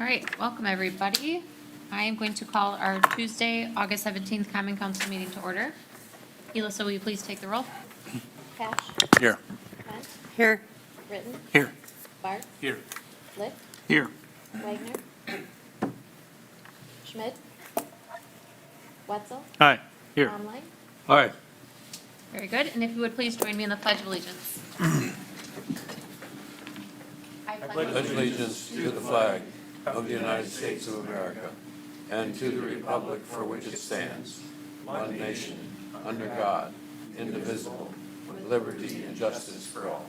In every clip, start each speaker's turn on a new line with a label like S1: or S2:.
S1: right, welcome everybody. I am going to call our Tuesday, August 17th Common Council meeting to order. Elissa, will you please take the roll?
S2: Cash.
S3: Here.
S2: Hunt.
S4: Here.
S2: Britton.
S3: Here.
S2: Barth.
S3: Here.
S2: Lick.
S3: Here.
S2: Wagner. Schmidt. Wetzel.
S3: Aye. Here.
S2: Omline.
S3: Aye.
S1: Very good, and if you would please join me in the Pledge of Allegiance. I
S5: pledge allegiance to the flag of the United States of America and to the republic for which it stands, one nation, under God, indivisible, with liberty and justice for all.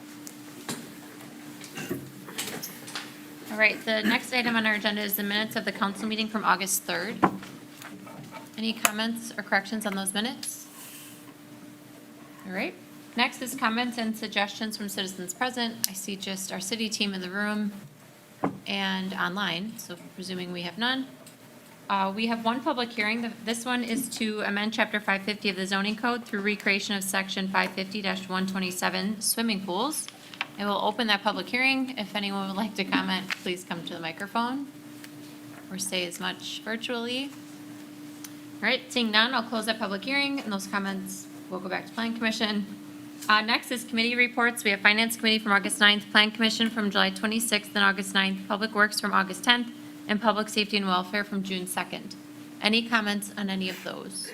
S1: All right, the next item on our agenda is the minutes of the council meeting from August 3rd. Any comments or corrections on those minutes? All right, next is comments and suggestions from citizens present. I see just our city team in the room and online, so presuming we have none. We have one public hearing. This one is to amend Chapter 550 of the zoning code through recreation of Section 550-127 swimming pools. I will open that public hearing. If anyone would like to comment, please come to the microphone or say as much virtually. All right, seeing none, I'll close that public hearing, and those comments will go back to Plan Commission. Next is committee reports. We have Finance Committee from August 9th, Plan Commission from July 26th and August 9th, Public Works from August 10th, and Public Safety and Welfare from June 2nd. Any comments on any of those?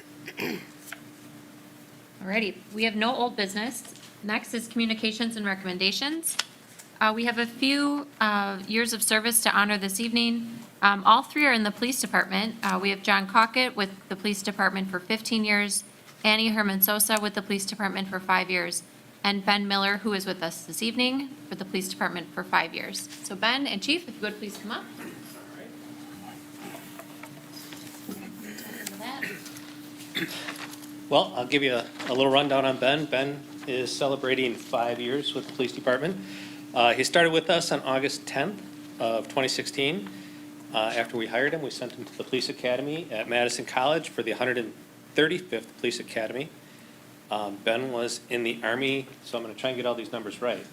S1: Alrighty, we have no old business. Next is communications and recommendations. We have a few years of service to honor this evening. All three are in the police department. We have John Cockett with the police department for 15 years, Annie Herman Sosa with the police department for 5 years, and Ben Miller, who is with us this evening, for the police department for 5 years. So Ben and Chief, if you would please come up.
S6: Well, I'll give you a little rundown on Ben. Ben is celebrating 5 years with the police department. He started with us on August 10th of 2016. After we hired him, we sent him to the police academy at Madison College for the 135th Police Academy. Ben was in the Army, so I'm going to try and get all these numbers right.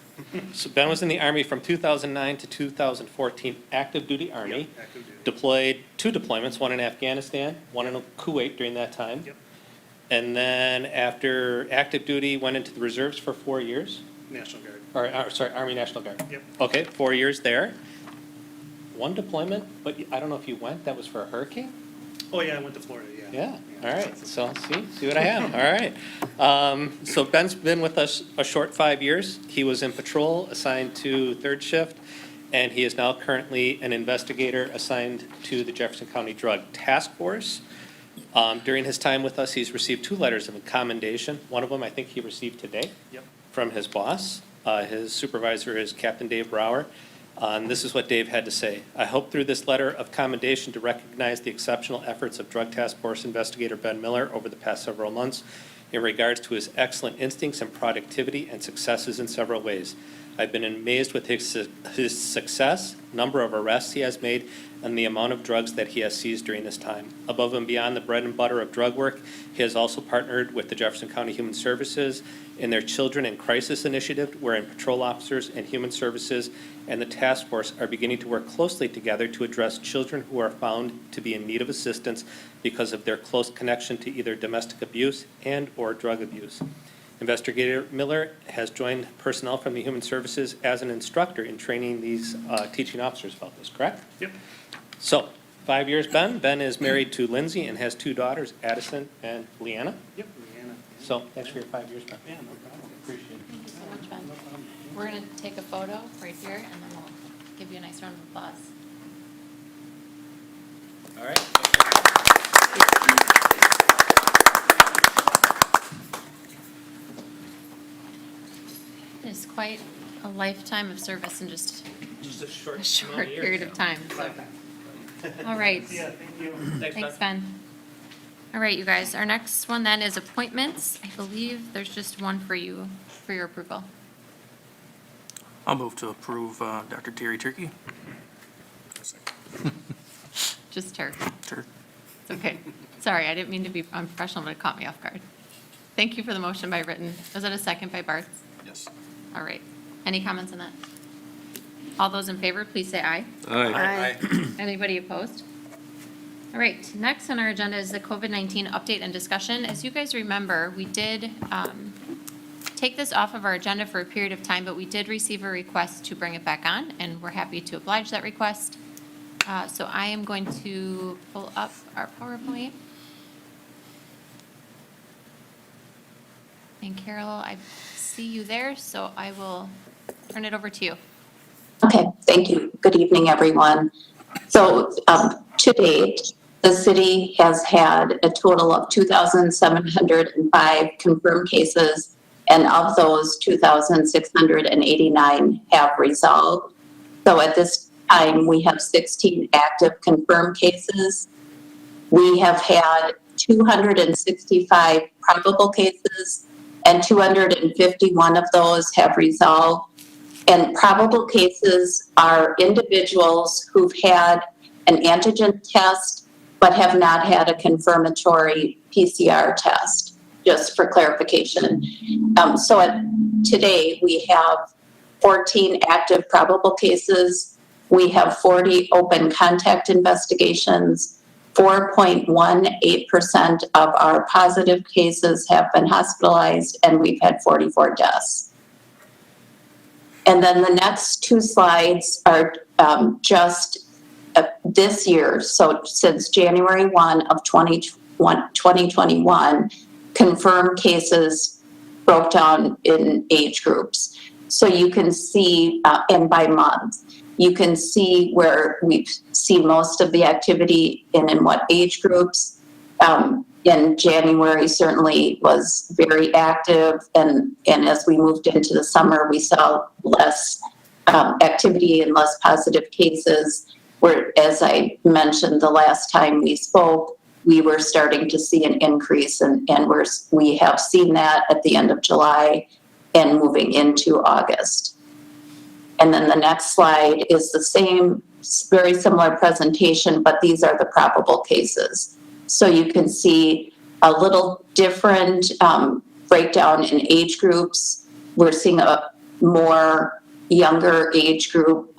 S6: So Ben was in the Army from 2009 to 2014, active duty Army.
S3: Yep, active duty.
S6: Deployed 2 deployments, one in Afghanistan, one in Kuwait during that time.
S3: Yep.
S6: And then after active duty, went into the reserves for 4 years.
S3: National Guard.
S6: Army National Guard.
S3: Yep.
S6: Okay, 4 years there. One deployment, but I don't know if you went, that was for a hurricane?
S3: Oh, yeah, I went to Florida, yeah.
S6: Yeah, all right, so see what I have, all right. So Ben's been with us a short 5 years. He was in patrol, assigned to third shift, and he is now currently an investigator assigned to the Jefferson County Drug Task Force. During his time with us, he's received 2 letters of commendation. One of them I think he received today.
S3: Yep.
S6: From his boss. His supervisor is Captain Dave Brower. And this is what Dave had to say. I hope through this letter of commendation to recognize the exceptional efforts of Drug Task Force investigator Ben Miller over the past several months in regards to his excellent instincts and productivity and successes in several ways. I've been amazed with his success, number of arrests he has made, and the amount of drugs that he has seized during this time. Above and beyond the bread and butter of drug work, he has also partnered with the Jefferson County Human Services in their Children in Crisis initiative, wherein patrol officers and human services and the task force are beginning to work closely together to address children who are found to be in need of assistance because of their close connection to either domestic abuse and or drug abuse. Investigator Miller has joined personnel from the Human Services as an instructor in training these teaching officers about this, correct?
S3: Yep.
S6: So, 5 years, Ben. Ben is married to Lindsay and has 2 daughters, Addison and Leanna.
S3: Yep. Leanna.
S6: So, thanks for your 5 years, Ben.
S3: Yeah, no problem.
S6: Appreciate it.
S1: Thank you so much, Ben. We're going to take a photo right here, and then we'll give you a nice round of applause.
S6: All right.
S1: It's quite a lifetime of service in just
S6: Just a short,
S1: a short period of time. So. All right.
S3: Yeah, thank you.
S1: Thanks, Ben. All right, you guys, our next one then is appointments. I believe there's just one for you, for your approval.
S7: I'll move to approve Dr. Terry Turkey.
S1: Just her.
S7: Sure.
S1: It's okay. Sorry, I didn't mean to be unprofessional, but it caught me off guard. Thank you for the motion by Britton. Was that a second by Barth?
S7: Yes.
S1: All right. Any comments on that? All those in favor, please say aye.
S2: Aye.
S1: Anybody opposed? All right, next on our agenda is the COVID-19 update and discussion. As you guys remember, we did take this off of our agenda for a period of time, but we did receive a request to bring it back on, and we're happy to oblige that request. So I am going to pull up our PowerPoint. And Carol, I see you there, so I will turn it over to you.
S4: Okay, thank you. Good evening, everyone. So to date, the city has had a total of 2,705 confirmed cases, and of those, 2,689 have resolved. So at this time, we have 16 active confirmed cases. We have had 265 probable cases, and 251 of those have resolved. And probable cases are individuals who've had an antigen test but have not had a confirmatory PCR test, just for clarification. Today we have 14 active probable cases. We have 40 open contact investigations. 4.18% of our positive cases have been hospitalized, and we've had 44 deaths. And then the next two slides are just this year, so since January 1 of 2021, confirmed cases broke down in age groups. So you can see, and by month, you can see where we've seen most of the activity and in what age groups. In January certainly was very active, and as we moved into the summer, we saw less activity and less positive cases, where, as I mentioned the last time we spoke, we were starting to see an increase, and we have seen that at the end of July and moving into August. And then the next slide is the same, very similar presentation, but these are the probable cases. So you can see a little different breakdown in age groups. We're seeing a more younger age group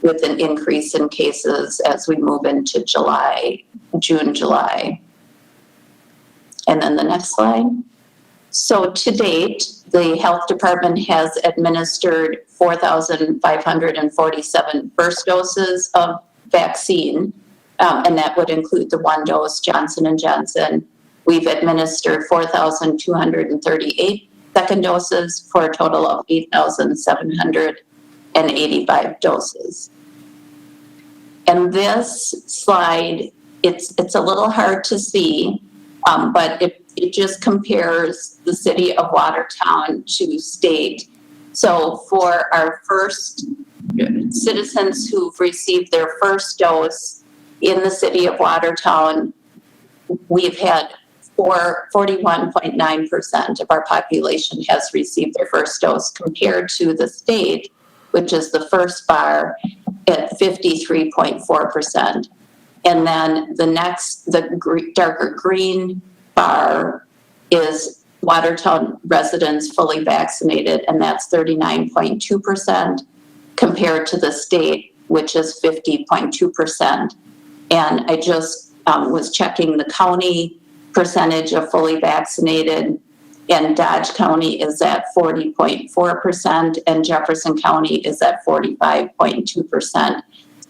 S4: with an increase in cases as we move into June, July. And then the next slide. So to date, the health department has administered 4,547 first doses of vaccine, and that would include the 1-dose Johnson & Johnson. We've administered 4,238 second doses for a total of 8,785 doses. And this slide, it's a little hard to see, but it just compares the city of Watertown to state. So for our first citizens who've received their first dose in the city of Watertown, we've had 41.9% of our population has received their first dose, compared to the state, which is the first bar, at 53.4%. And then the next, the darker green bar is Watertown residents fully vaccinated, and that's 39.2%, compared to the state, which is 50.2%. And I just was checking the county percentage of fully vaccinated, and Dodge County is at 40.4%, and Jefferson County is at 45.2%.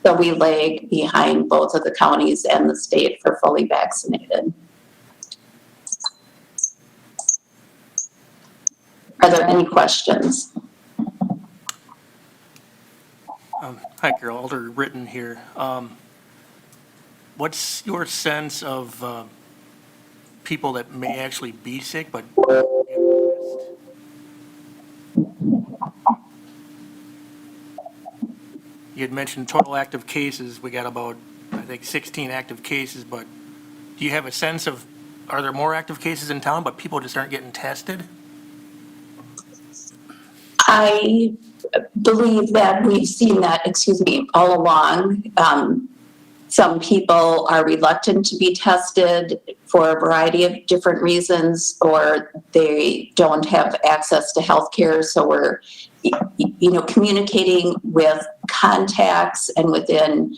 S4: So we lag behind both of the counties and the state for fully vaccinated. Are there any questions?
S7: Hi, Carol. Alder Written here. What's your sense of people that may actually be sick but get missed? You had mentioned total active cases. We got about, I think, 16 active cases, but do you have a sense of, are there more active cases in town, but people just aren't getting tested?
S4: I believe that we've seen that, all along. Some people are reluctant to be tested for a variety of different reasons, or they don't have access to health care. So we're communicating with contacts and within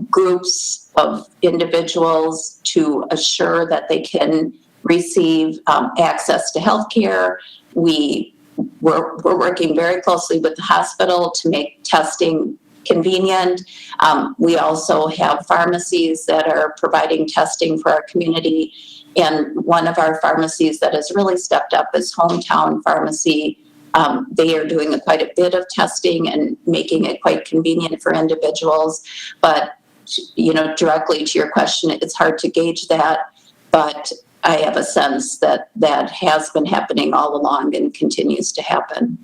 S4: groups of individuals to assure that they can receive access to healthcare. We're working very closely with the hospital to make testing convenient. We also have pharmacies that are providing testing for our community. And one of our pharmacies that has really stepped up is Hometown Pharmacy. They are doing quite a bit of testing and making it quite convenient for individuals. But, directly to your question, it's hard to gauge that. But I have a sense that that has been happening all along and continues to happen.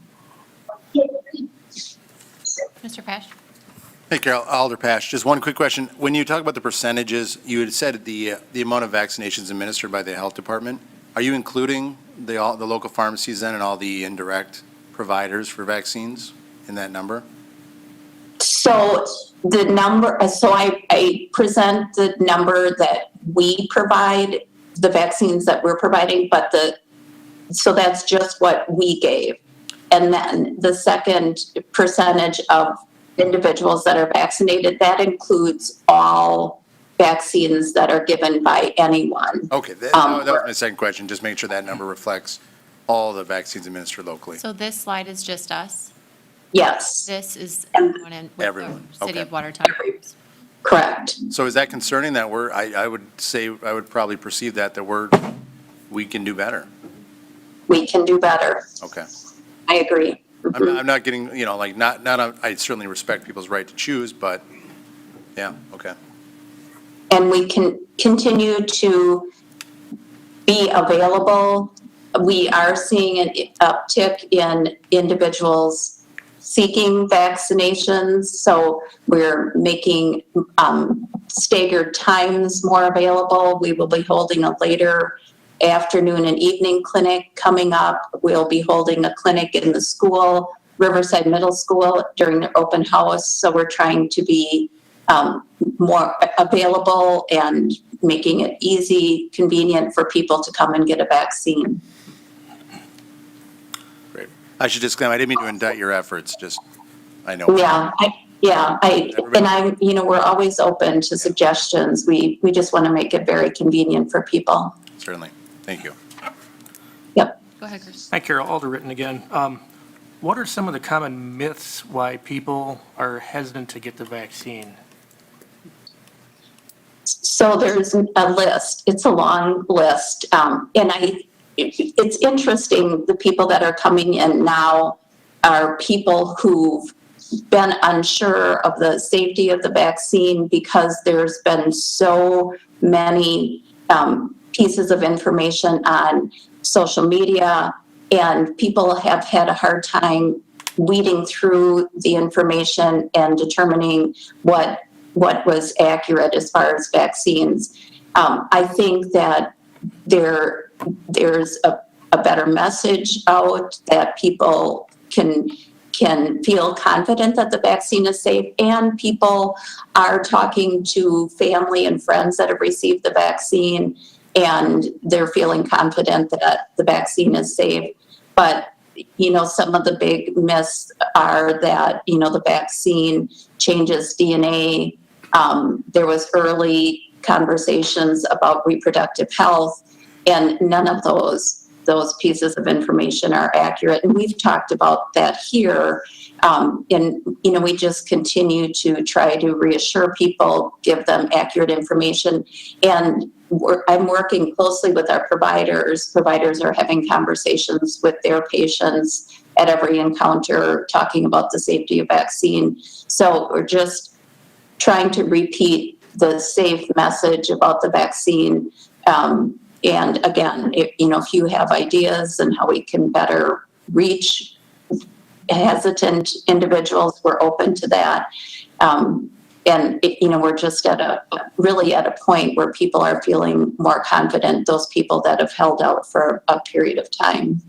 S1: Mr. Pash?
S8: Hey, Carol, Alder Pash, just one quick question. When you talk about the percentages, you had said the amount of vaccinations administered by the health department. Are you including the local pharmacies then and all the indirect providers for vaccines in that number?
S4: So the number, so I present the number that we provide, the vaccines that we're providing, but so that's just what we gave. And then the second percentage of individuals that are vaccinated, that includes all vaccines that are given by anyone.
S8: Okay, that was my second question, just making sure that number reflects all the vaccines administered locally.
S1: So this slide is just us.
S4: Yes,
S1: This is everyone in with
S8: Everyone,
S1: the City
S8: okay.
S1: of Watertown.
S4: correct.
S8: So is that concerning that I would probably perceive that we can do better?
S4: We can do better.
S8: Okay.
S4: I agree.
S8: I'm not getting, I certainly respect people's right to choose, but, yeah, okay.
S4: And we can continue to be available. We are seeing an uptick in individuals seeking vaccinations, so we're making staggered times more available. We will be holding a later afternoon and evening clinic coming up. We'll be holding a clinic in the school, Riverside Middle School, during their open house. So we're trying to be more available and making it easy, convenient for people to come and get a vaccine.
S8: Great. I should disclaim, I didn't mean to indict your efforts, I know.
S4: We're always open to suggestions. We just want to make it very convenient for people.
S8: Certainly. Thank you.
S4: Yep.
S1: Go ahead, Chris.
S7: Hi, Carol, Alder Written again. What are some of the common myths why people are hesitant to get the vaccine?
S4: So there's a list. It's a long list. It's interesting, the people that are coming in now are people who've been unsure of the safety of the vaccine because there's been so many pieces of information on social media, and people have had a hard time weeding through the information and determining what was accurate as far as vaccines. I think that there's a better message out that people can feel confident that the vaccine is safe, and people are talking to family and friends that have received the vaccine, and they're feeling confident that the vaccine is safe. But, some of the big myths are that, the vaccine changes DNA. There was early conversations about reproductive health, and none of those pieces of information are accurate. And we've talked about that here. We just continue to try to reassure people, give them accurate information. And I'm working closely with our providers. Providers are having conversations with their patients at every encounter, talking about the safety of vaccine. So we're just trying to repeat the safe message about the vaccine. And again, if you have ideas on how we can better reach hesitant individuals, we're open to that. We're just really at a point where people are feeling more confident, those people that have held out for a period of time.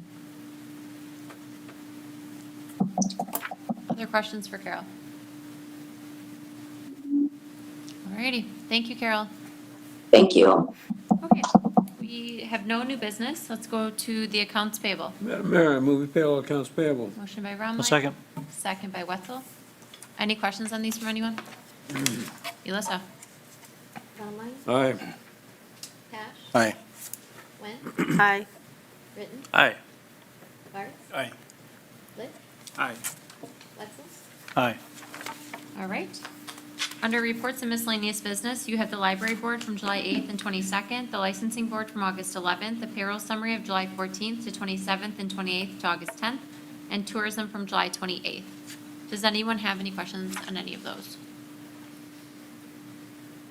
S1: Other questions for Carol? All righty. Thank you, Carol.
S4: Thank you.
S1: Okay. We We have no new business. Let's go to the accounts payable.
S5: Madam Mayor, I move we pay all accounts payable.
S1: Motion by Romley.
S7: A second.
S1: Second by Wetzel. Any questions on these from anyone? Elissa?
S2: Conley,
S5: Aye.
S2: Cash,
S8: Aye.
S2: Went,
S9: Aye.
S2: Britton,
S7: Aye.
S2: Barth,
S7: Aye.
S2: Lick,
S7: Aye.
S2: Wetzel.
S7: Aye.
S1: All right. Under reports and miscellaneous business, you have the library board from July 8th and 22nd, the licensing board from August 11th, the payroll summary of July 14th to 27th and 28th to August 10th, and tourism from July 28th. Does anyone have any questions on any of those?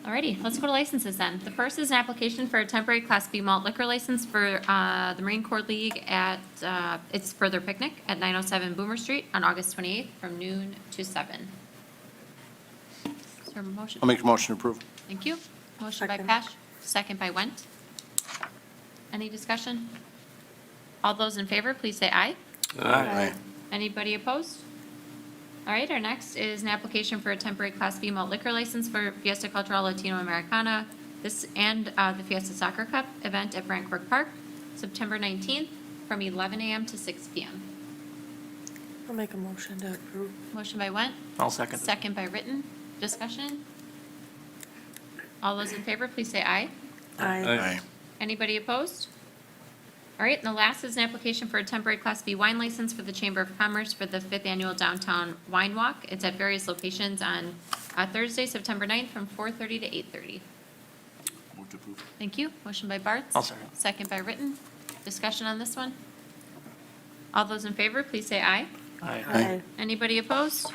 S1: Alrighty, let's go to licenses then. The first is an application for a temporary Class B malt liquor license for the Marine Corps League at, it's for their picnic at 907 Boomer Street on August 28th from noon to 7. Is there a motion?
S8: I'll make a motion to approve.
S1: Thank you. Motion by
S9: Second.
S1: Pash, second by Went. Any discussion? All those in favor, please say aye.
S8: Aye.
S1: Anybody opposed? All right, our next is an application for a temporary Class B malt liquor license for Fiesta Cultural Latino Americana, this and the Fiesta Soccer Cup event at Brantford Park, September 19th, from 11 a.m. to 6 p.m.
S9: I'll make a motion to approve.
S1: Motion by Went,
S7: I'll second.
S1: second by Written. Discussion? All those in favor, please say aye.
S9: Aye.
S8: Aye.
S1: Anybody opposed? All right, and the last is an application for a temporary Class B wine license for the Chamber of Commerce for the 5th Annual Downtown Wine Walk. It's at various locations on Thursday, September 9th, from 4:30 to 8:30.
S8: Move to approve.
S1: Thank you. Motion by Barth.
S7: I'll second.
S1: Second by Written. Discussion on this one? All those in favor, please say aye.
S7: Aye.
S9: Aye.
S1: Anybody opposed?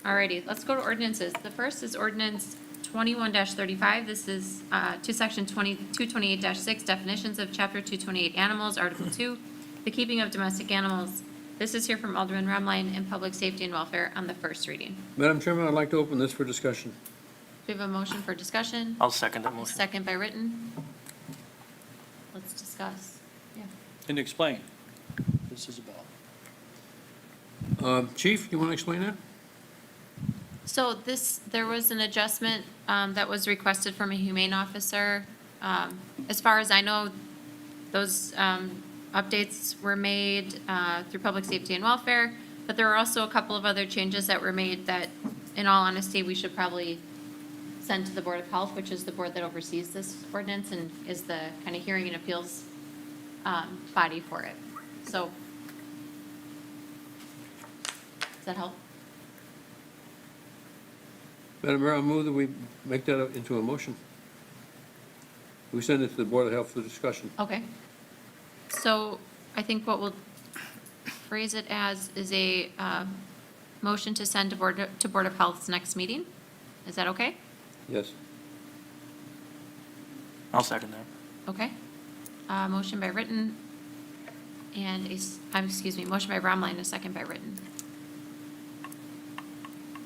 S1: All righty, let's go to ordinances. The first is ordinance 21-35. This is to section 228-6, definitions of chapter 228 animals, article 2, the keeping of domestic animals. This is here from Alderman Remline and Public Safety and Welfare on the first reading.
S5: Madam Chairman, I'd like to open this for discussion.
S1: Do we have a motion for discussion?
S7: I'll second that motion.
S1: Second by Written. Let's discuss. Yeah.
S10: And explain what this is about.
S5: Chief, you want to explain that?
S1: So there was an adjustment that was requested from a humane officer. As far as I know, those updates were made through Public Safety and Welfare, but there were also a couple of other changes that were made that, in all honesty, we should probably send to the Board of Health, which is the board that oversees this ordinance and is the kind of hearing and appeals body for it. So, does that help?
S5: Madam Mayor, I move that we make that into a motion. We send it to the Board of Health for discussion.
S1: Okay. So I think what we'll phrase it as is a motion to send to Board of Health's next meeting. Is that okay?
S5: Yes.
S7: I'll second that.
S1: Okay. Motion by Written and motion by Romline and a second by Written.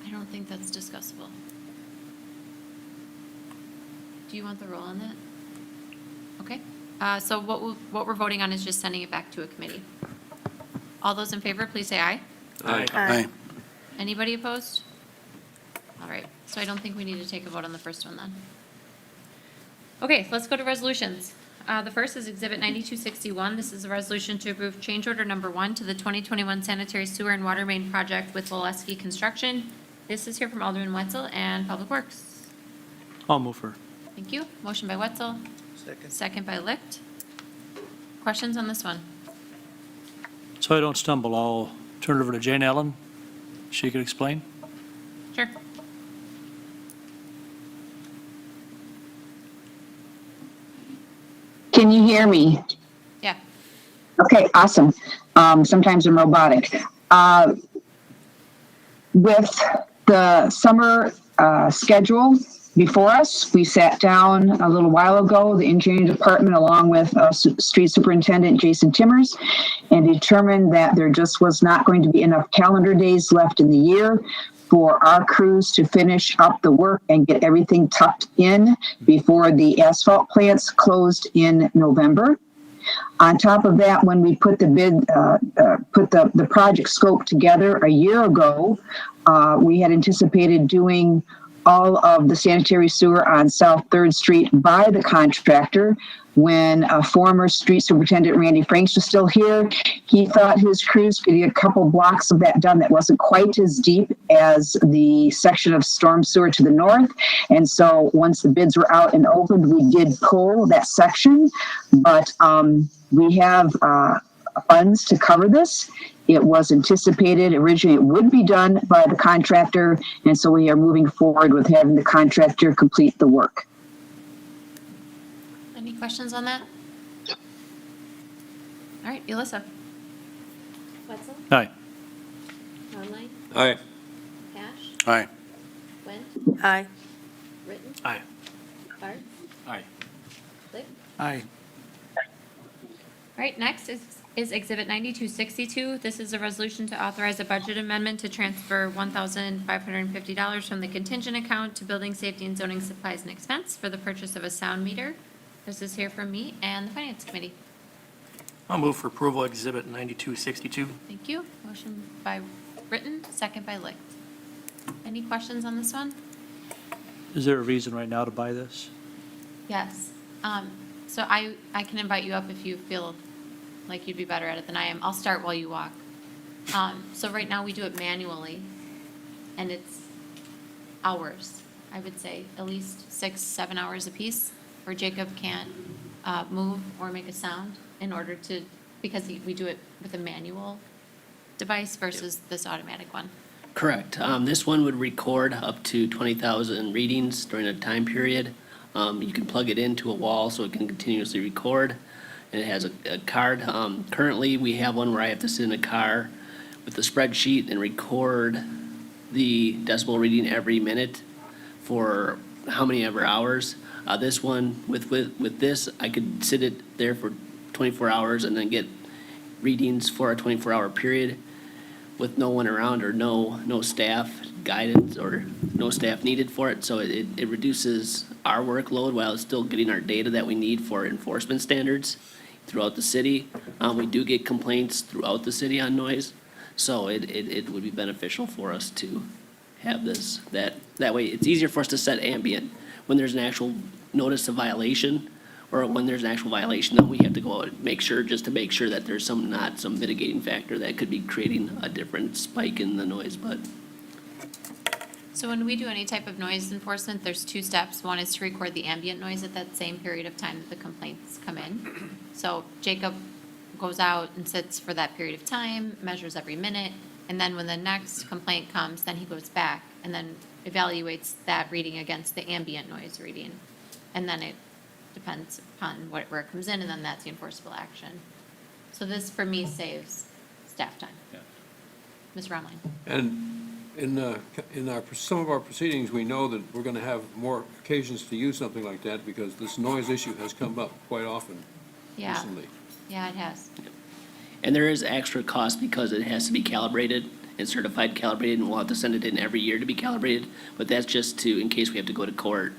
S1: I don't think that's discussable. Do you want the roll on that? Okay. So what we're voting on is just sending it back to a committee. All those in favor, please say aye.
S5: Aye.
S8: Aye.
S1: Anybody opposed? All right, so I don't think we need to take a vote on the first one then. Okay, let's go to resolutions. The first is Exhibit 9261. This is a resolution to approve change order number 1 to the 2021 sanitary sewer and water main project with Walesky Construction. This is here from Alderman Wetzel and Public Works.
S10: I'll move for.
S1: Thank you. Motion by Wetzel.
S10: Second.
S1: Second by Licht. Questions on this one?
S10: So I don't stumble, I'll turn it over to Jane Ellen. She could explain.
S1: Sure.
S11: Can you hear me?
S1: Yeah.
S11: Okay, awesome. Sometimes I'm robotic. With the summer schedule before us, we sat down a little while ago, the engineering department, along with Street Superintendent Jason Timmers, and determined that there just was not going to be enough calendar days left in the year for our crews to finish up the work and get everything tucked in before the asphalt plants closed in November. On top of that, when we put the the project scope together a year ago, we had anticipated doing all of the sanitary sewer on South 3rd Street by the contractor. When former street superintendent Randy Franks was still here, he thought his crews could get a couple blocks of that done that wasn't quite as deep as the section of storm sewer to the north. And so once the bids were out and opened, we did pull that section, but we have funds to cover this. It was anticipated originally it would be done by the contractor, and so we are moving forward with having the contractor complete the work.
S1: Any questions on that? All right, Elissa.
S2: Wetzel,
S10: Aye.
S2: Conley,
S5: Aye.
S2: Cash,
S8: Aye.
S2: Went,
S9: Aye.
S2: Ritten,
S7: Aye.
S2: Barth,
S7: Aye.
S2: Lick,
S7: Aye.
S1: All right, next is Exhibit 9262. This is a resolution to authorize a budget amendment to transfer $1,550 from the contingent account to Building Safety and Zoning Supplies and Expense for the purchase of a sound meter. This is here from me and the Finance Committee.
S7: I'll move for approval Exhibit 9262.
S1: Thank you. Motion by Ritten, second by Licht. Any questions on this one?
S10: Is there a reason right now to buy this?
S1: Yes. So I can invite you up if you feel like you'd be better at it than I am. I'll start while you walk. So right now we do it manually, and it's hours, I would say, at least 6-7 hours a piece, where Jacob can't move or make a sound in order to, because we do it with a manual device versus this automatic one.
S12: Correct. This one would record up to 20,000 readings during a time period. You can plug it into a wall so it can continuously record, and it has a card. Currently, we have one where I have to sit in a car with a spreadsheet and record the decibel reading every minute for how many ever hours. This one, with this, I could sit it there for 24 hours and then get readings for a 24-hour period with no one around or no staff guidance or no staff needed for it. So it reduces our workload while it's still getting our data that we need for enforcement standards throughout the city. We do get complaints throughout the city on noise, so it would be beneficial for us to have this. That way, it's easier for us to set ambient. When there's an actual notice of violation, or when there's an actual violation, then we have to go out and make sure that there's not some mitigating factor that could be creating a different spike in the noise, but.
S1: So when we do any type of noise enforcement, there's 2 steps. One is to record the ambient noise at that same period of time that the complaints come in. So Jacob goes out and sits for that period of time, measures every minute, and then when the next complaint comes, then he goes back and then evaluates that reading against the ambient noise reading. And then it depends upon where it comes in, and then that's the enforceable action. So this, for me, saves staff time. Ms. Romline?
S5: And in some of our proceedings, we know that we're going to have more occasions to use something like that because this noise issue has come up quite often
S1: Yeah.
S5: recently.
S1: Yeah, it has.
S12: And there is extra cost because it has to be calibrated and certified calibrated, and we'll have to send it in every year to be calibrated. But that's just in case we have to go to court,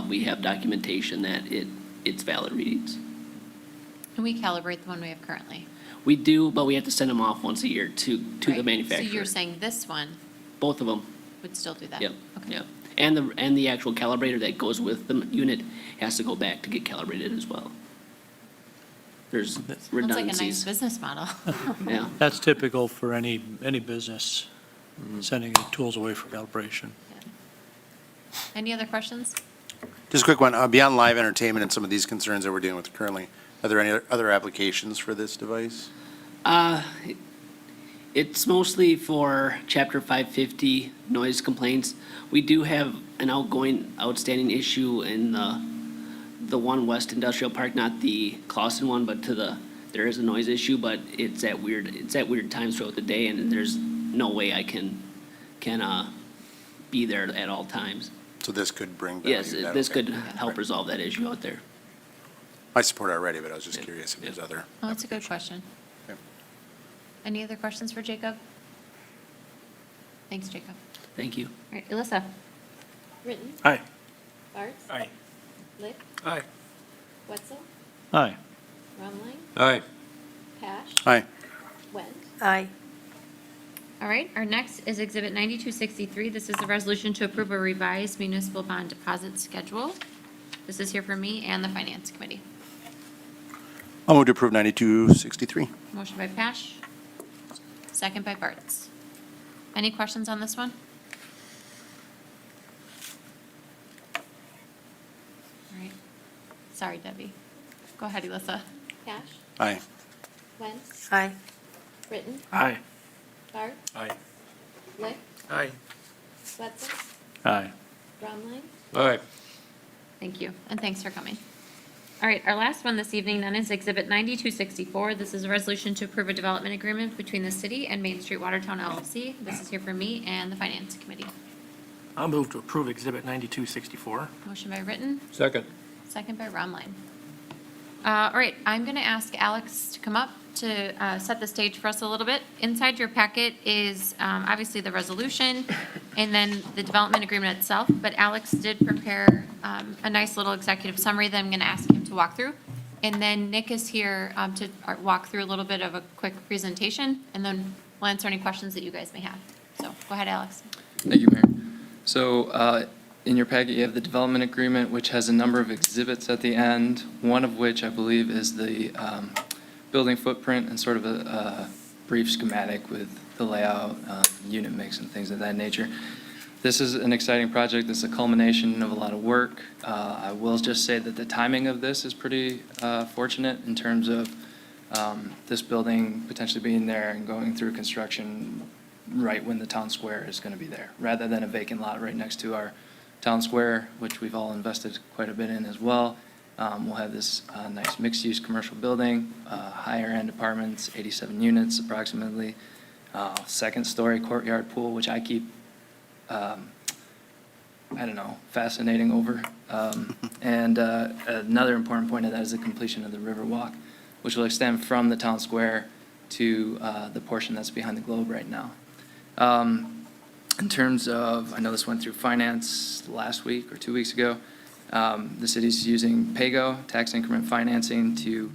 S12: we have documentation that it's valid readings.
S1: And we calibrate the one we have currently.
S12: We do, but we have to send them off once a year to the
S1: Right.
S12: manufacturer.
S1: So you're saying this one
S12: Both of them.
S1: would still do that?
S12: Yep,
S1: Okay.
S12: yep. And the actual calibrator that goes with the unit has to go back to get calibrated as well. There's
S1: Sounds like a nice
S12: redundancies.
S1: business model.
S12: Yeah.
S10: That's typical for any business, sending the tools away for calibration.
S1: Any other questions?
S8: Just a quick one, beyond live entertainment and some of these concerns that we're dealing with currently, are there any other applications for this device?
S12: It's mostly for Chapter 550 noise complaints. We do have an outstanding issue in the one West Industrial Park, not the Clausen one, but there is a noise issue, but it's at weird times throughout the day, and there's no way I can be there at all times.
S8: So this could bring value?
S12: Yes,
S8: to that,
S12: this
S8: okay.
S12: could help resolve that issue out there.
S8: I support it already, but I was just curious if there's other.
S1: Oh, that's a good question.
S8: Okay.
S1: Any other questions for Jacob? Thanks, Jacob.
S12: Thank you.
S1: All right, Elissa?
S2: Ritten,
S7: Aye.
S2: Barth,
S7: Aye.
S2: Lick,
S7: Aye.
S2: Wetzel,
S10: Aye.
S2: Romline,
S5: Aye.
S2: Cash,
S8: Aye.
S2: Went,
S9: Aye.
S1: All right, our next is Exhibit 9263. This is a resolution to approve a revised municipal bond deposit schedule. This is here for me and the Finance Committee.
S8: I'll move to approve 9263.
S1: Motion by Pash, second by Bartz. Any questions on this one? All right. Sorry, Debbie. Go ahead, Elissa.
S2: Cash,
S8: Aye.
S2: Wentz,
S9: Aye.
S2: Britton,
S7: Aye.
S2: Barth,
S7: Aye.
S2: Lick,
S7: Aye.
S2: Wetzel,
S10: Aye.
S2: Brumline,
S5: All right.
S1: Thank you, and thanks for coming. All right, our last one this evening then is Exhibit 9264. This is a resolution to approve a development agreement between the city and Main Street Watertown LLC. This is here for me and the Finance Committee.
S7: I'll move to approve Exhibit 9264.
S1: Motion by Ritten,
S5: Second.
S1: second by Romline. All right, I'm going to ask Alex to come up to set the stage for us a little bit. Inside your packet is obviously the resolution and then the development agreement itself, but Alex did prepare a nice little executive summary that I'm going to ask him to walk through. And then Nick is here to walk through a little bit of a quick presentation, and then we'll answer any questions that you guys may have. So go ahead, Alex.
S13: Thank you, Mayor. So in your packet, you have the development agreement, which has a number of exhibits at the end, one of which I believe is the building footprint and sort of a brief schematic with the layout, unit mix and things of that nature. This is an exciting project. This is a culmination of a lot of work. I will just say that the timing of this is pretty fortunate in terms of this building potentially being there and going through construction right when the town square is going to be there, rather than a vacant lot right next to our town square, which we've all invested quite a bit in as well. We'll have this nice mixed-use commercial building, higher-end apartments, 87 units approximately, second-story courtyard pool, which I keep, fascinating over. And another important point of that is the completion of the river walk, which will extend from the town square to the portion that's behind the globe right now. In terms of, I know this went through finance last week or 2 weeks ago, the city's using PAYGO, tax increment financing, to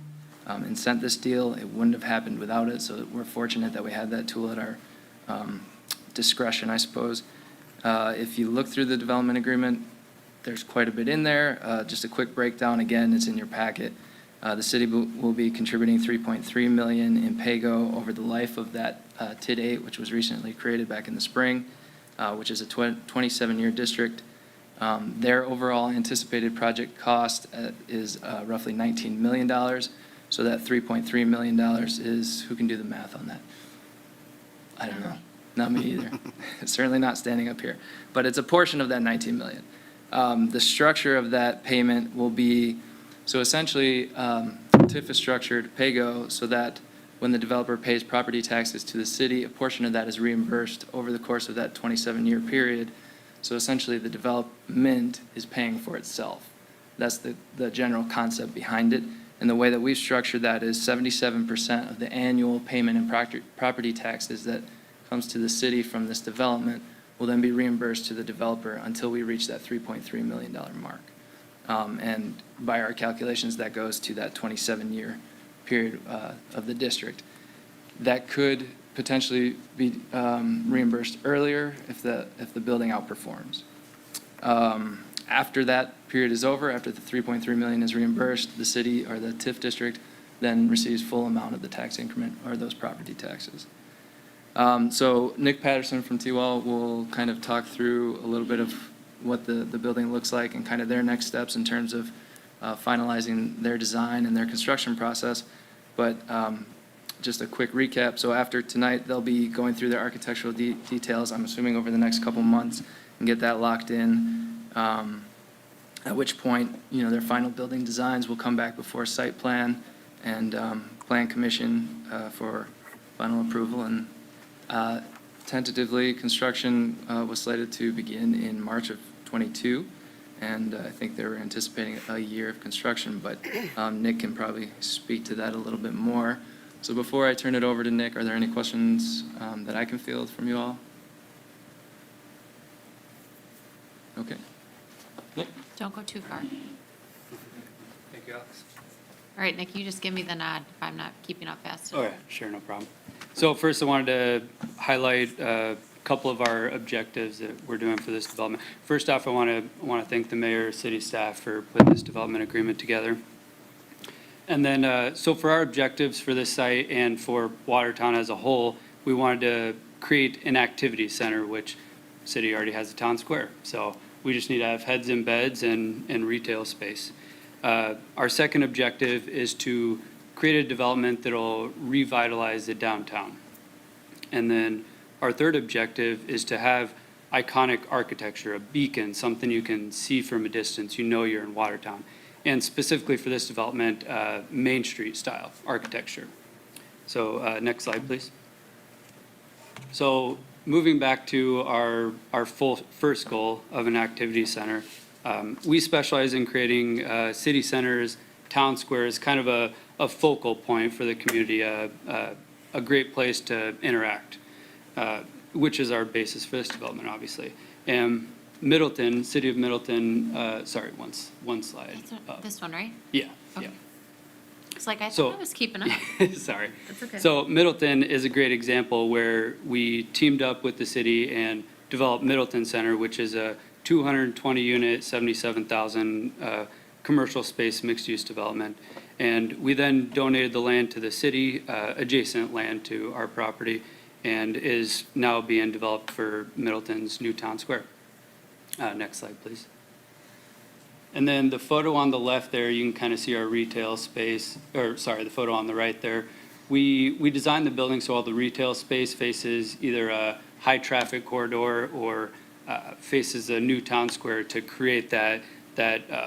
S13: incent this deal. It wouldn't have happened without it, so we're fortunate that we had that tool at our discretion, I suppose. If you look through the development agreement, there's quite a bit in there. Just a quick breakdown, again, it's in your packet. The city will be contributing $3.3 million in PAYGO over the life of that TID 8, which was recently created back in the spring, which is a 27-year district. Their overall anticipated project cost is roughly $19 million. So that $3.3 million is, who can do the math on that? I don't know. Not me either. Certainly not standing up here. But it's a portion of that $19 million. The structure of that payment will be, so essentially, TIF is structured, PAYGO, so that when the developer pays property taxes to the city, a portion of that is reimbursed over the course of that 27-year period. So essentially, the development is paying for itself. That's the general concept behind it. And the way that we've structured that is 77% of the annual payment in property taxes that comes to the city from this development will then be reimbursed to the developer until we reach that $3.3 million mark. And by our calculations, that goes to that 27-year period of the district. That could potentially be reimbursed earlier if the building outperforms. After that period is over, after the $3.3 million is reimbursed, the city or the TIF district then receives full amount of the tax increment or those property taxes. So Nick Patterson from T-Wall will kind of talk through a little bit of what the building looks like and kind of their next steps in terms of finalizing their design and their construction process. But just a quick recap. So after tonight, they'll be going through their architectural details, I'm assuming over the next couple months, and get that locked in. At which point, their final building designs will come back before site plan and plan commission for final approval. And tentatively, construction was slated to begin in March of '22. And I think they were anticipating a year of construction, but Nick can probably speak to that a little bit more. So before I turn it over to Nick, are there any questions that I can field from you all? Okay. Nick?
S1: Don't go too far.
S14: Thank you, Alex.
S1: All right, Nick, you just give me the nod if I'm not keeping up fast.
S14: Oh, yeah, sure, no problem. So first I wanted to highlight a couple of our objectives that we're doing for this development. First off, I want to thank the mayor, city staff for putting this development agreement together. And then, so for our objectives for this site and for Watertown as a whole, we wanted to create an activity center, which city already has a town square. So we just need to have heads and beds and retail space. Our second objective is to create a development that'll revitalize the downtown. And then our third objective is to have iconic architecture, a beacon, something you can see from a distance, you know you're in Watertown. And specifically for this development, Main Street style architecture. So next slide, please. So moving back to our first goal of an activity center, we specialize in creating city centers, town squares, kind of a focal point for the community, a great place to interact, which is our basis for this development, obviously. And Middleton, city of Middleton, sorry, one slide.
S1: This one, right?
S14: Yeah,
S1: Okay.
S14: yeah.
S1: It's like I
S14: So-
S1: thought I was keeping up.
S14: Sorry.
S1: That's okay.
S14: So Middleton is a great example where we teamed up with the city and developed Middleton Center, which is a 220 unit, 77,000 commercial space mixed-use development. And we then donated the land to the city, adjacent land to our property, and is now being developed for Middleton's new town square. Next slide, please. And then the photo on the left there, you can kind of see our retail space, or sorry, the photo on the right there. We designed the building so all the retail space faces either a high traffic corridor or faces a new town square to create that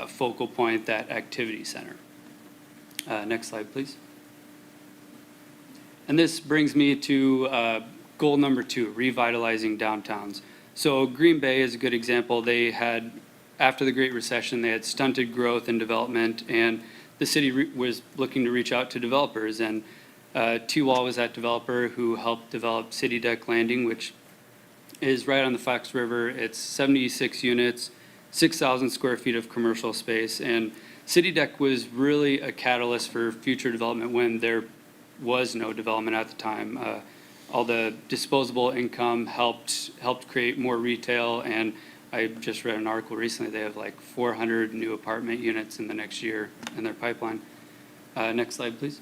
S14: focal point, that activity center. Next slide, please. And this brings me to goal number 2, revitalizing downtowns. So Green Bay is a good example. They had, after the Great Recession, they had stunted growth and development, and the city was looking to reach out to developers. And T-Wall was that developer who helped develop City Deck Landing, which is right on the Fox River. It's 76 units, 6,000 square feet of commercial space. And City Deck was really a catalyst for future development when there was no development at the time. All the disposable income helped create more retail, and I just read an article recently, they have like 400 new apartment units in the next year in their pipeline. Next slide, please.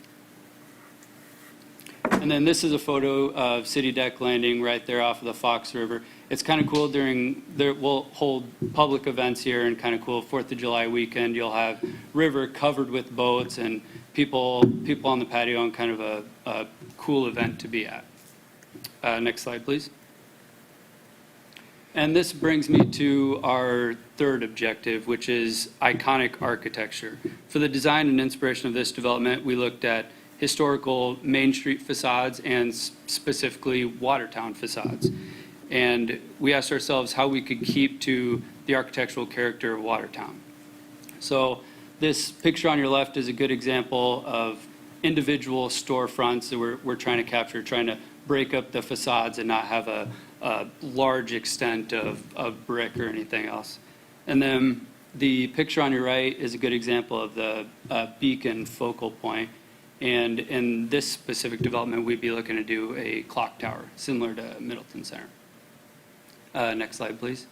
S14: And then this is a photo of City Deck Landing right there off of the Fox River. It's kind of cool we'll hold public events here, and kind of cool 4th of July weekend, you'll have river covered with boats and people on the patio, and kind of a cool event to be at. Next slide, please. And this brings me to our third objective, which is iconic architecture. For the design and inspiration of this development, we looked at historical Main Street facades and specifically Watertown facades. And we asked ourselves how we could keep to the architectural character of Watertown. So this picture on your left is a good example of individual storefronts that we're trying to capture, trying to break up the facades and not have a large extent of brick or anything else. And then the picture on your right is a good example of the beacon focal point. And in this specific development, we'd be looking to do a clock tower, similar to Middleton Center. Next slide, please.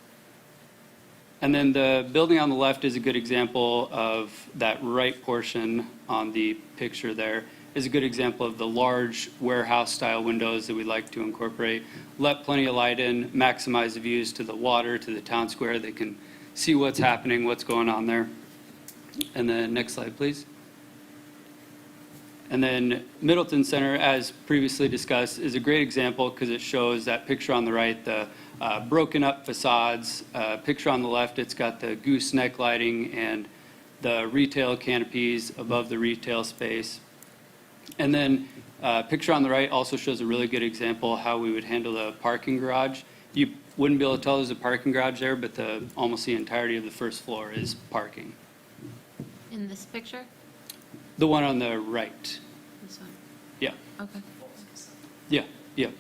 S14: And then the building on the left is a good example of that right portion on the picture there. Is a good example of the large warehouse-style windows that we'd like to incorporate. Let plenty of light in, maximize the views to the water, to the town square. They can see what's happening, what's going on there. And then next slide, please. And then Middleton Center, as previously discussed, is a great example because it shows that picture on the right, the broken up facades. Picture on the left, it's got the gooseneck lighting and the retail canopies above the retail space. And then picture on the right also shows a really good example of how we would handle the parking garage. You wouldn't be able to tell there's a parking garage there, but almost the entirety of the first floor is parking.
S1: In this picture?
S14: The one on the right.
S1: This one?
S14: Yeah.
S1: Okay.
S14: Yeah, yeah.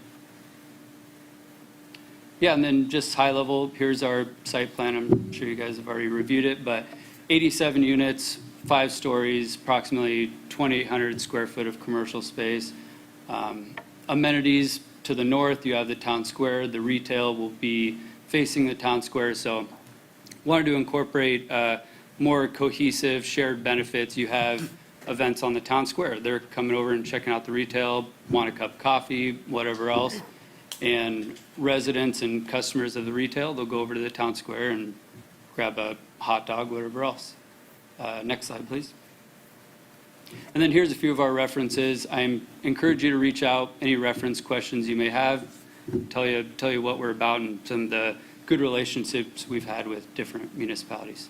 S14: Yeah, and then just high level, here's our site plan. I'm sure you guys have already reviewed it, but 87 units, 5 stories, approximately 2,800 square foot of commercial space. Amenities to the north, you have the town square. The retail will be facing the town square. So wanted to incorporate more cohesive shared benefits. You have events on the town square. They're coming over and checking out the retail, want a cup of coffee, whatever else. And residents and customers of the retail, they'll go over to the town square and grab a hot dog, whatever else. Next slide, please. And then here's a few of our references. I encourage you to reach out, any reference questions you may have, tell you what we're about and some of the good relationships we've had with different municipalities.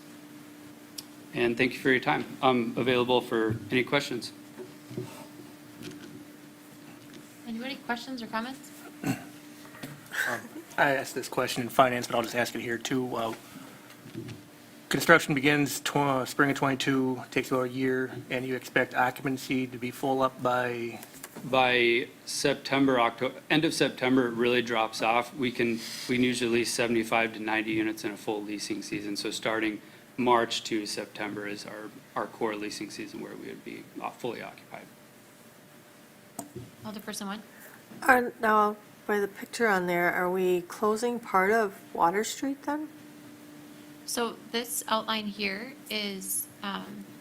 S14: And thank you for your time. I'm available for any questions.
S1: Anybody, questions or comments?
S7: I asked this question in finance, but I'll just ask it here too. Construction begins spring of '22, takes about a year, and you expect occupancy to be full up by?
S14: By September, October, end of September, it really drops off. We can usually lease 75 to 90 units in a full leasing season. So starting March to September is our core leasing season where we would be fully occupied.
S1: Alderperson one.
S9: Now, by the picture on there, are we closing part of Water Street then?
S1: So this outline here is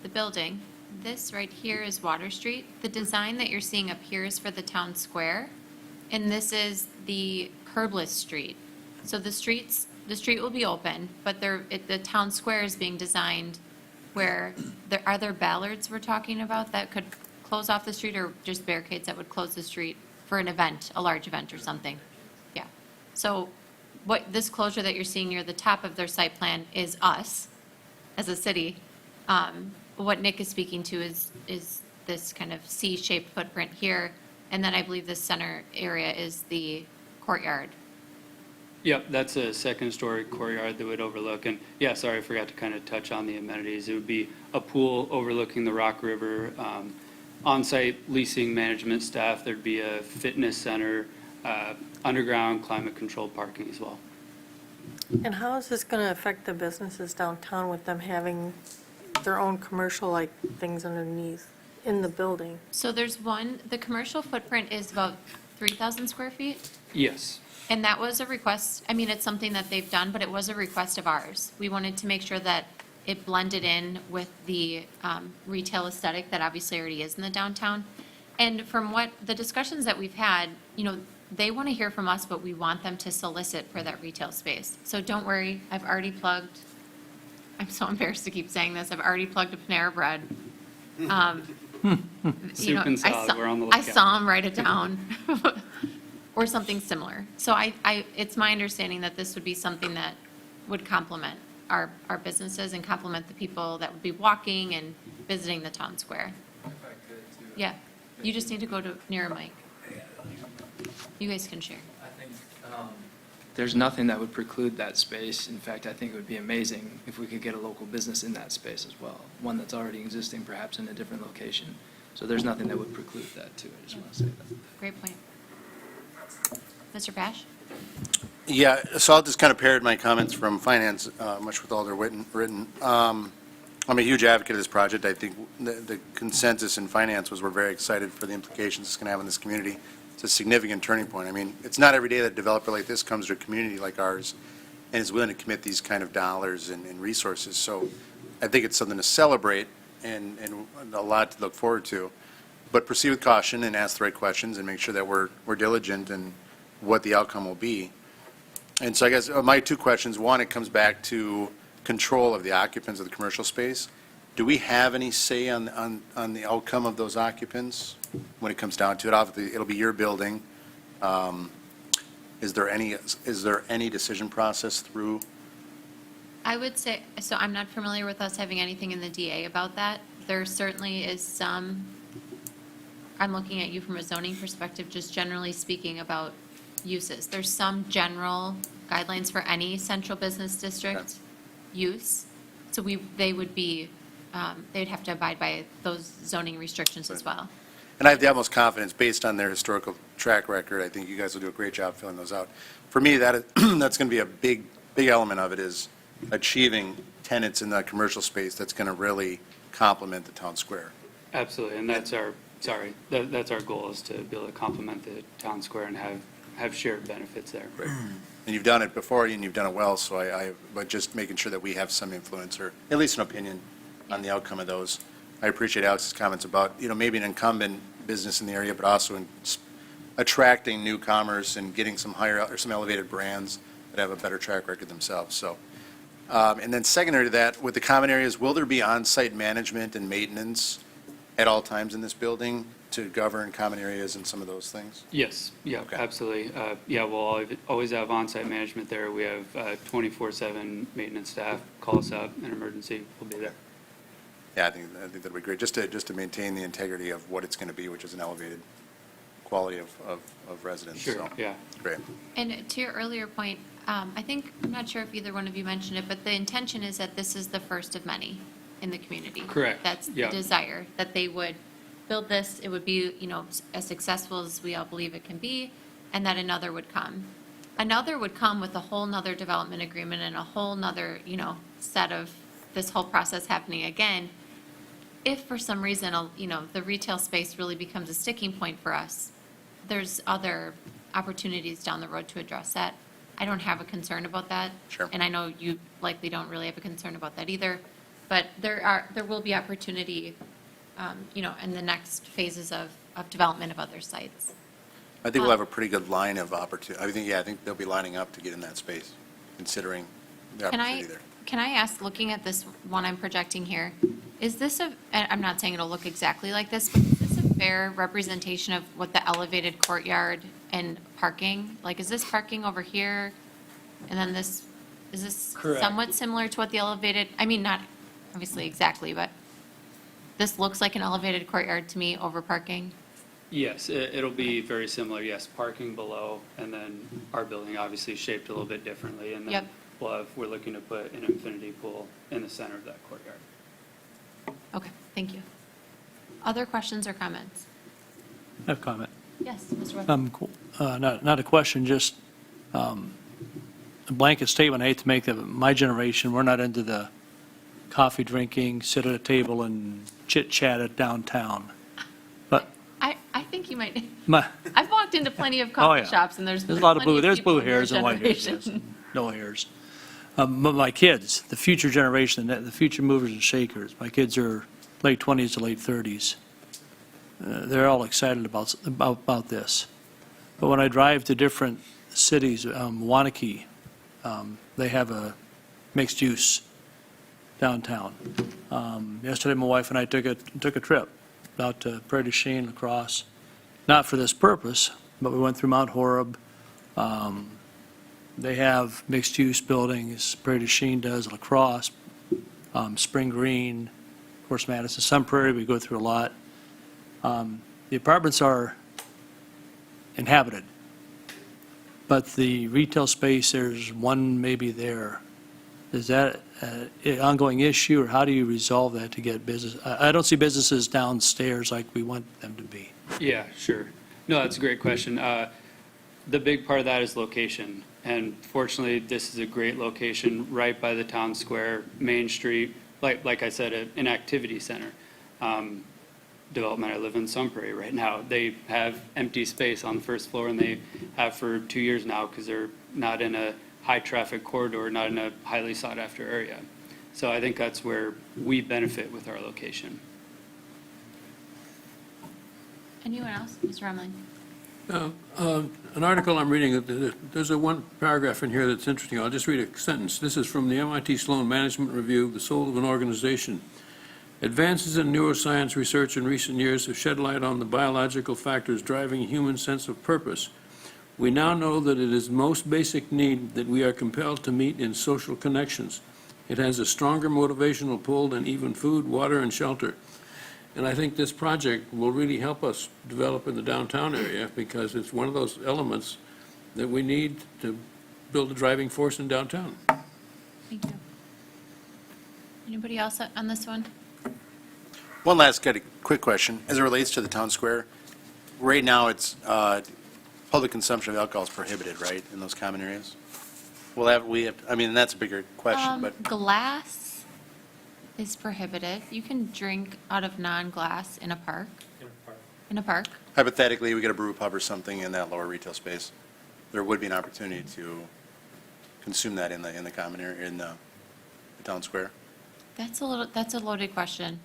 S1: the building. This right here is Water Street. The design that you're seeing up here is for the town square, and this is the curbless street. So the street will be open, but the town square is being designed where are there ballards we're talking about that could close off the street, or just barricades that would close the street for an event, a large event or something? Yeah. So what this closure that you're seeing near the top of their site plan is us as a city. What Nick is speaking to is this kind of C-shaped footprint here, and then I believe the center area is the courtyard.
S14: Yep, that's a second-story courtyard that would overlook. And yeah, sorry, I forgot to kind of touch on the amenities. It would be a pool overlooking the Rock River, on-site leasing management staff. There'd be a fitness center, underground climate-controlled parking as well.
S9: And how is this going to affect the businesses downtown with them having their own commercial-like things underneath in the building?
S1: So there's the commercial footprint is about 3,000 square feet.
S14: Yes.
S1: And that was a request, I mean, it's something that they've done, but it was a request of ours. We wanted to make sure that it blended in with the retail aesthetic that obviously already is in the downtown. And from what the discussions that we've had, they want to hear from us, but we want them to solicit for that retail space. So don't worry, I've already plugged, I'm so embarrassed to keep saying this, I've already plugged a Panera Bread.
S14: Soup and salad, we're on the lookout.
S1: I saw them write it down. Or something similar. So it's my understanding that this would be something that would complement our businesses and complement the people that would be walking and visiting the town square.
S13: If I could too.
S1: Yeah, you just need to go near a mic. You guys can share.
S13: I think there's nothing that would preclude that space. In fact, I think it would be amazing if we could get a local business in that space as well, one that's already existing perhaps in a different location. So there's nothing that would preclude that too. I just want to say that. Great
S1: point. Mr. Pash?
S8: Yeah, so I'll just kind of parrot my comments from finance, much with Alder Written. I'm a huge advocate of this project. I think the consensus in finance was we're very excited for the implications it's going to have in this community. It's a significant turning point. I mean, it's not every day that a developer like this comes to a community like ours and is willing to commit these kind of dollars and resources. So I think it's something to celebrate and a lot to look forward to. But proceed with caution and ask the right questions and make sure that we're diligent in what the outcome will be. And so I guess my two questions, one, it comes back to control of the occupants of the commercial space. Do we have any say on the outcome of those occupants when it comes down to it? Obviously, it'll be your building. Is there any decision process through?
S1: I would say, so I'm not familiar with us having anything in the DA about that. There certainly is some, I'm looking at you from a zoning perspective, just generally speaking about uses. There's some general guidelines for any central business district use. So they would have to abide by those zoning restrictions as well.
S8: And I have the utmost confidence, based on their historical track record, I think you guys will do a great job filling those out. For me, that's going to be a big element of it, is achieving tenants in that commercial space that's going to really complement the town square.
S14: Absolutely, and that's our goal, is to be able to complement the town square and have have shared benefits there.
S8: And you've done it before, and you've done it well, so but just making sure that we have some influence, or at least an opinion on the outcome of those. I appreciate Alex's comments about, maybe an incumbent business in the area, but also in attracting newcomers and getting some elevated brands that have a better track record themselves, so. And then secondary to that, with the common areas, will there be on-site management and maintenance at all times in this building to govern common areas and some of those things?
S14: Yes, yeah,
S8: Okay.
S14: absolutely. Yeah, we'll always have on-site management there. We have 24/7 maintenance staff. Call us up in emergency, we'll be there.
S8: Yeah, I think that'd be great, just to maintain the integrity of what it's going to be, which is an elevated quality of residence.
S14: Sure,
S8: So,
S14: yeah.
S8: great.
S1: And to your earlier point, I think, I'm not sure if either one of you mentioned it, but the intention is that this is the first of many in the community.
S14: Correct,
S1: That's the
S14: yeah.
S1: desire, that they would build this, it would be, as successful as we all believe it can be, and that another would come. Another would come with a whole nother development agreement and a whole nother, set of this whole process happening again. If for some reason, the retail space really becomes a sticking point for us, there's other opportunities down the road to address that. I don't have a concern about that.
S8: Sure.
S1: And I know you likely don't really have a concern about that either. But there will be opportunity, in the next phases of development of other sites.
S8: I think we'll have a pretty good line of opportunity. I think they'll be lining up to get in that space, considering the opportunity there.
S1: Can I ask, looking at this one I'm projecting here, is this I'm not saying it'll look exactly like this, but is this a fair representation of what the elevated courtyard and parking, is this parking over here? And then is this
S14: Correct.
S1: somewhat similar to what the elevated, not obviously exactly, but this looks like an elevated courtyard to me over parking?
S14: Yes, it'll be very similar, yes, parking below, and then our building obviously shaped a little bit differently. And then
S1: Yep.
S14: we're looking to put an infinity pool in the center of that courtyard.
S1: Okay, thank you. Other questions or comments?
S10: I have a comment.
S1: Yes, Mr. Webb.
S10: Cool. Not a question, just a blanket statement. I hate to make that, but my generation, we're not into the coffee drinking, sit at a table and chit chat at downtown. But
S1: I think you might,
S10: my,
S1: I've walked into plenty of
S10: Oh,
S1: coffee
S10: yeah.
S1: shops and there's
S10: there's a lot of
S1: plenty
S10: blue, there's
S1: people
S10: blue
S1: in your
S10: hairs and white hairs, yes,
S1: generation.
S10: and no hairs. But my kids, the future generation, the future movers and shakers, my kids are late 20s to late 30s. They're all excited about this. But when I drive to different cities, Wanakee, they have a mixed use downtown. Yesterday, my wife and I took a trip out to Prairie du Chien, La Crosse, not for this purpose, but we went through Mount Horeb. They have mixed use buildings, Prairie du Chien does, La Crosse, Spring Green, of course, Madison, Sun Prairie, we go through a lot. The apartments are inhabited, but the retail space, there's one maybe there. Is that an ongoing issue, or how do you resolve that to get business? I don't see businesses downstairs like we want them to be.
S14: Yeah, sure. No, that's a great question. The big part of that is location. And fortunately, this is a great location right by the town square, Main Street, like I said, an activity center. Development, I live in Sun Prairie right now. They have empty space on the first floor, and they have for 2 years now because they're not in a high-traffic corridor, not in a highly sought-after area. So I think that's where we benefit with our location.
S1: Anyone else? Mr. Rumling?
S5: An article I'm reading, there's a one paragraph in here that's interesting. I'll just read a sentence. This is from the MIT Sloan Management Review, The Soul of an Organization. Advances in neuroscience research in recent years have shed light on the biological factors driving a human sense of purpose. We now know that it is the most basic need that we are compelled to meet in social connections. It has a stronger motivational pull than even food, water, and shelter. And I think this project will really help us develop in the downtown area because it's one of those elements that we need to build a driving force in downtown.
S1: Thank you. Anybody else on this one?
S8: One last quick question. As it relates to the town square, right now it's public consumption of alcohol is prohibited, right, in those common areas? That's a bigger question, but
S1: Glass is prohibited. You can drink out of non-glass in a park. In a park.
S8: hypothetically, we get a brew pub or something in that lower retail space. there would be an opportunity to consume that in the common area, in the town square?
S1: That's a loaded question.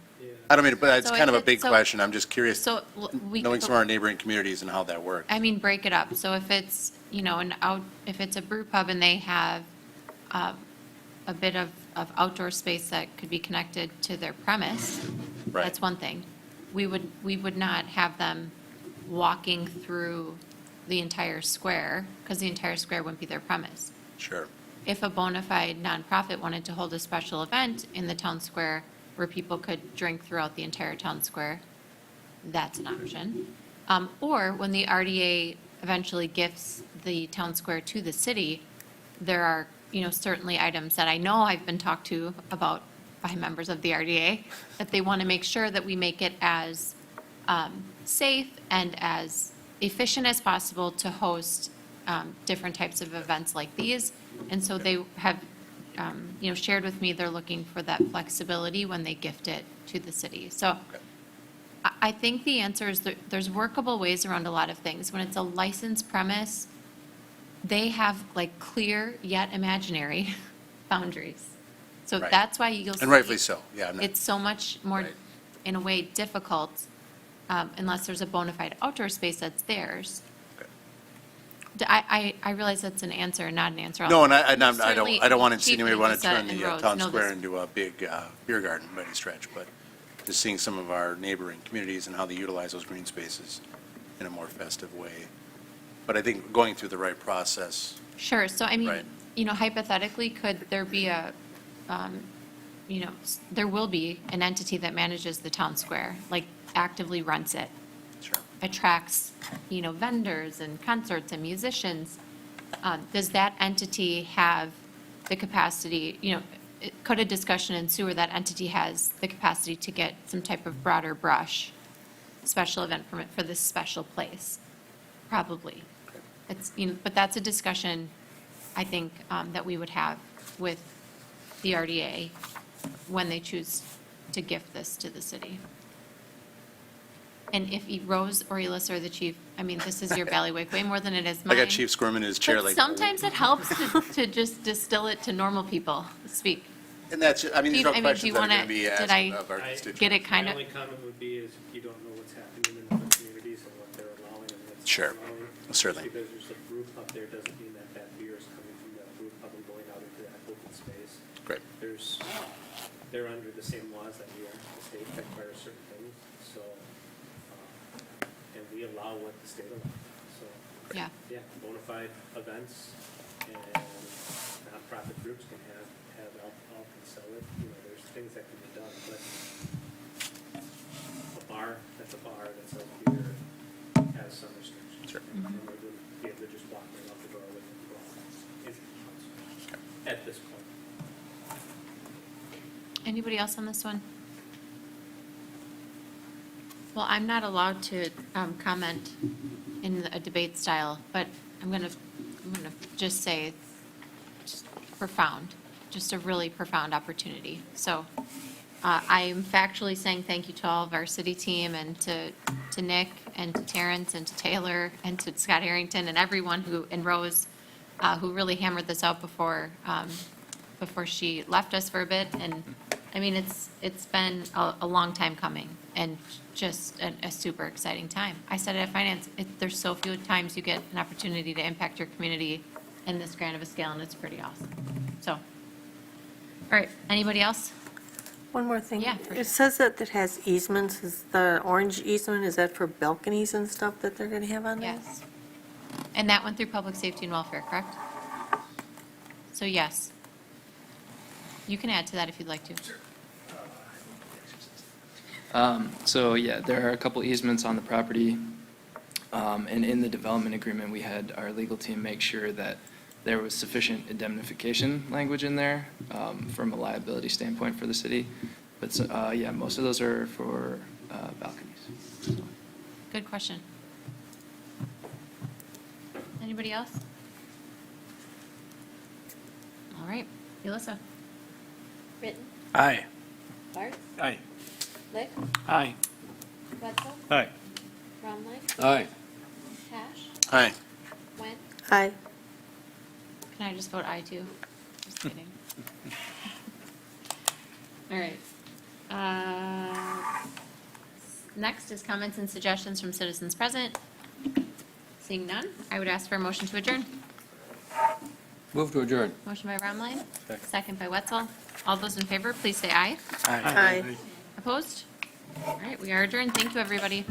S8: I don't mean, but it's
S1: So
S8: kind of
S1: if
S8: a big
S1: it's- so-
S8: question. I'm just curious,
S1: So we.
S8: knowing some of our neighboring communities and how that works.
S1: I mean, break it up. So if it's, if it's a brew pub and they have a bit of outdoor space that could be connected to their premise,
S8: Right.
S1: that's one thing. We would not have them walking through the entire square, because the entire square wouldn't be their premise.
S8: Sure.
S1: If a bona fide nonprofit wanted to hold a special event in the town square where people could drink throughout the entire town square, that's an option. Or when the RDA eventually gifts the town square to the city, there are, certainly items that I know I've been talked to about by members of the RDA, that they want to make sure that we make it as safe and as efficient as possible to host different types of events like these. And so they have, shared with me they're looking for that flexibility when they gift it to the city. So I think the answer is there's workable ways around a lot of things. When it's a licensed premise, they have like clear yet imaginary boundaries. So
S8: Right.
S1: that's why you'll see.
S8: And rightfully so, yeah. I'm not-
S1: It's so much more,
S8: Right.
S1: in a way, difficult unless there's a bona fide outdoor space that's theirs.
S8: Okay.
S1: I realize that's an answer, not an answer.
S8: No, and I
S1: Certainly,
S8: don't want to
S1: Chief
S8: insinuate we want to
S1: Lisa
S8: turn
S1: and
S8: the
S1: Rose
S8: town
S1: know
S8: square
S1: this.
S8: into a big beer garden by any stretch, but just seeing some of our neighboring communities and how they utilize those green spaces in a more festive way. But I think going through the right process,
S1: Sure, so I mean,
S8: Right.
S1: Hypothetically, could there be there will be an entity that manages the town square, like actively runs it,
S8: sure.
S1: attracts, vendors and concerts and musicians. Does that entity have the capacity, could a discussion ensue where that entity has the capacity to get some type of broader brush special event permit for this special place? Probably. It's, but that's a discussion, I think, that we would have with the RDA when they choose to gift this to the city. And if Rose or Elissa or the chief, I mean, this is your bailiwick way more than it is
S8: I
S1: mine.
S8: got Chief squirming in his chair
S1: But
S8: like.
S1: sometimes it helps to just distill it to normal people speak.
S8: And that's, I mean, these
S1: Chief,
S8: are
S1: do
S8: questions
S1: you
S8: that are
S1: wanna-
S8: going to be
S1: did
S8: asked
S1: I
S8: of our constituents.
S1: Get it kind
S6: My
S1: of,
S6: only comment would be is you don't know what's happening in other communities and what they're allowing and what's
S8: Sure.
S6: not allowing.
S8: Certainly.
S6: Just because there's a brew pub there doesn't mean that that beer is coming from that brew pub and going out into that open space.
S8: Great.
S6: They're under the same laws that we are. The state requires certain things, so, and we allow what the state allows. So,
S1: yeah.
S6: yeah, bona fide events and nonprofit groups can have alcohol, can sell it, there's things that can be done, but a bar that sells beer has some restrictions.
S8: Sure.
S6: And they wouldn't be able to just walk right out the door with it into the house at this point.
S1: Anybody else on this one? Well, I'm not allowed to comment in a debate style, but I'm gonna just say it's just profound, just a really profound opportunity. So I'm factually saying thank you to all of our city team and to Nick and to Terrence and to Taylor and to Scott Harrington and everyone and Rose, who really hammered this out before she left us for a bit. And I mean, it's been a long time coming and just a super exciting time. I said it at Finance, there's so few times you get an opportunity to impact your community in this grand of a scale, and it's pretty awesome. So, all right, anybody else?
S9: One more thing.
S1: Yeah.
S9: It says that it has easements. Is the orange easement, is that for balconies and stuff that they're going to have on there?
S1: Yes. And that went through Public Safety and Welfare, correct? So yes. You can add to that if you'd like to.
S13: So yeah, there are a couple easements on the property. And in the development agreement, we had our legal team make sure that there was sufficient indemnification language in there from a liability standpoint for the city. But yeah, most of those are for balconies.
S1: Good question. Anybody else? All right, Elissa.
S2: Britton,
S10: Aye.
S2: Bart,
S10: Aye.
S2: Lick,
S10: Aye.
S2: Wetzel,
S10: Aye.
S2: Bromley,
S5: Aye.
S2: Cash,
S8: Hi.
S2: Went,
S9: Aye.
S1: Can I just vote aye too? Just kidding. All right. Next is comments and suggestions from citizens present. Seeing none, I would ask for a motion to adjourn.
S5: Move to adjourn.
S1: Motion by Romline, second by Wetzel. All those in favor, please say aye.
S9: Aye.
S1: Opposed? All right, we are adjourned. Thank you, everybody.